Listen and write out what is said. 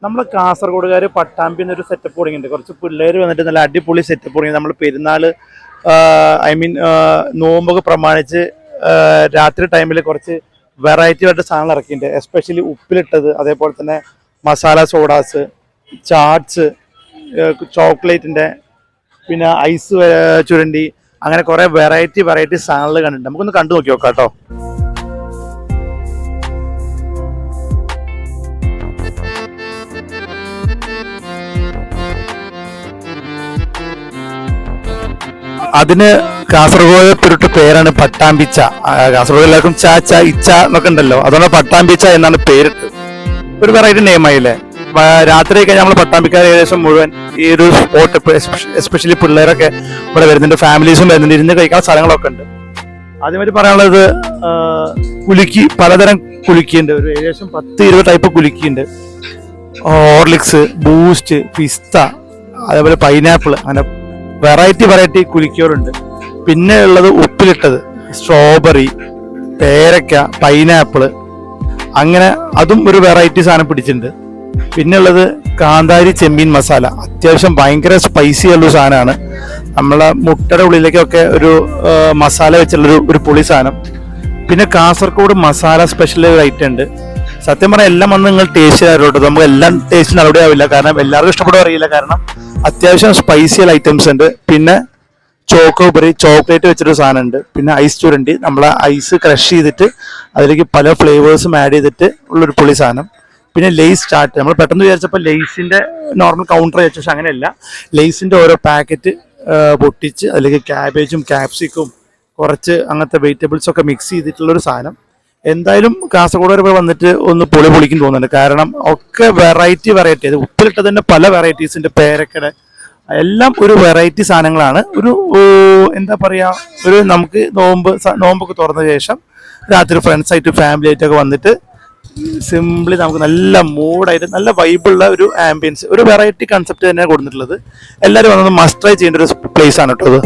നമ്മൾ കാസർഗോഡുകാർ പട്ടാമ്പി എന്നൊരു സെറ്റപ്പ് തുടങ്ങിയിട്ടുണ്ട്. കുറച്ച് പിള്ളേർ വന്നിട്ട് നല്ല അടിപൊളി സെറ്റപ്പ് തുടങ്ങി. നമ്മൾ പെരുന്നാൾ നോമ്പൊക്കെ പ്രമാണിച്ച് രാത്രി ടൈമിൽ കുറച്ച് വെറൈറ്റി ആയിട്ട് സാധനങ്ങൾ ഇറക്കിയിട്ടുണ്ട്. എസ്പെഷ്യലി ഉപ്പിലിട്ടത്, അതേപോലെ തന്നെ മസാല സോഡാസ്, ചാട്സ്, ചോക്ലേറ്റിൻ്റെ, പിന്നെ ഐസ് ചുരണ്ടി, അങ്ങനെ കുറേ വെറൈറ്റി സാധനങ്ങൾ കണ്ടിട്ടുണ്ട്. നമുക്കൊന്ന് കണ്ടു നോക്കി നോക്കാം കേട്ടോ. അതിന് കാസർഗോഡ് പെരുട്ട പേരാണ് പട്ടാമ്പിച്ച. കാസർഗോഡ് എല്ലാവർക്കും ചാച്ച ഇച്ച എന്നൊക്കെ ഉണ്ടല്ലോ, അതുകൊണ്ട് പട്ടാമ്പിച്ച എന്നാണ് പേരിട്ട്. ഒരു വെറൈറ്റി നെയിമായില്ലേ. രാത്രി കഴിഞ്ഞാൽ നമ്മൾ പട്ടാമ്പിക്കാർ ഏകദേശം മുഴുവൻ ഈ ഒരു സ്പോട്ട്, എസ്പെഷ്യലി പിള്ളേരൊക്കെ ഇവിടെ വരുന്നുണ്ട്, ഫാമിലീസും വരുന്നുണ്ട്, ഇരുന്ന് കഴിക്കാൻ സ്ഥലങ്ങളൊക്കെ ഉണ്ട്. ആദ്യമായിട്ട് പറയാനുള്ളത് കുലുക്കി, പലതരം കുലുക്കിയുണ്ട്. ഒരു ഏകദേശം 10-20 ടൈപ്പ് കുലുക്കിയുണ്ട്. ഹോർലിക്സ്, ബൂസ്റ്റ്, പിസ്ത, അതേപോലെ പൈനാപ്പിൾ, അങ്ങനെ വെറൈറ്റി കുലിക്കോറുണ്ട്. പിന്നെ ഉള്ളത് ഉപ്പിലിട്ടത്, സ്ട്രോബെറി, പേരക്ക, പൈനാപ്പിള്, അങ്ങനെ അതും ഒരു വെറൈറ്റി സാധനം പിടിച്ചിട്ടുണ്ട്. പിന്നെ ഉള്ളത് കാന്താരി ചെമ്മീൻ മസാല, അത്യാവശ്യം ഭയങ്കര സ്പൈസി ഉള്ളൊരു സാധനമാണ്. നമ്മളെ മുട്ടയുടെ ഉള്ളിലേക്കൊക്കെ ഒരു മസാല വെച്ചുള്ളൊരു പുളി സാധനം. പിന്നെ കാസർഗോഡ് മസാല സ്പെഷ്യൽ ഐറ്റം ഉണ്ട്. സത്യം പറഞ്ഞാൽ എല്ലാം വന്ന് നിങ്ങൾ ടേസ്റ്റ് ചെയ്യാറുണ്ട്. നമുക്ക് എല്ലാം ടേസ്റ്റിന് അവിടെ ആവില്ല, കാരണം എല്ലാവർക്കും ഇഷ്ടപ്പെടുക അറിയില്ല, കാരണം അത്യാവശ്യം സ്പൈസിയൽ ഐറ്റംസ് ഉണ്ട്. പിന്നെ ചോക്ലേറ്റ് വെച്ചൊരു സാധനം ഉണ്ട്. പിന്നെ ഐസ് ചുരണ്ടി, നമ്മളെ ഐസ് ക്രഷ് ചെയ്തിട്ട് അതിലേക്ക് പല ഫ്ലേവേഴ്സും ആഡ് ചെയ്തിട്ട് ഉള്ളൊരു പുളി സാധനം. പിന്നെ ലെയ്സ് ചാട്ട്, നമ്മൾ പെട്ടെന്ന് വിചാരിച്ചപ്പോൾ ലെയ്സിന്റെ നോർമൽ കൗണ്ടർ വെച്ചു, പക്ഷെ അങ്ങനെയല്ല. ലെയ്സിന്റെ ഓരോ പാക്കറ്റ് പൊട്ടിച്ച് അതിലേക്ക് ക്യാബേജും ക്യാപ്സിക്കും കുറച്ച് അങ്ങനത്തെ വെജിറ്റബിൾസ് ഒക്കെ മിക്സ് ചെയ്തിട്ടുള്ളൊരു സാധനം. എന്തായാലും കാസർഗോഡ് വരെ വന്നിട്ട് ഒന്ന് പൊളിക്കും തോന്നുന്നുണ്ട്, കാരണം ഒക്കെ വെറൈറ്റി അത് ഉപ്പിലിട്ടത് തന്നെ പല വെറൈറ്റീസിന്റെ, പേരക്കട, എല്ലാം ഒരു വെറൈറ്റി സാധനങ്ങളാണ്. ഒരു എന്താ പറയാ, ഒരു നമുക്ക് നോമ്പൊക്കെ തുറന്ന ശേഷം രാത്രി ഫ്രണ്ട്സായിട്ട് ഫാമിലി ആയിട്ടൊക്കെ വന്നിട്ട് സിംപ്ലി നമുക്ക് നല്ല മൂഡായിട്ട് നല്ല വൈബുള്ള ഒരു ആംബിയൻസ്, ഒരു വെറൈറ്റി കൺസെപ്റ്റ് തന്നെയാണ് കൊടുത്തിട്ടുള്ളത്. എല്ലാവരും വന്നത് മസ്റ്റ് ട്രൈ ചെയ്യേണ്ട ഒരു പ്ലേസ് ആണ് കേട്ടോ അത്.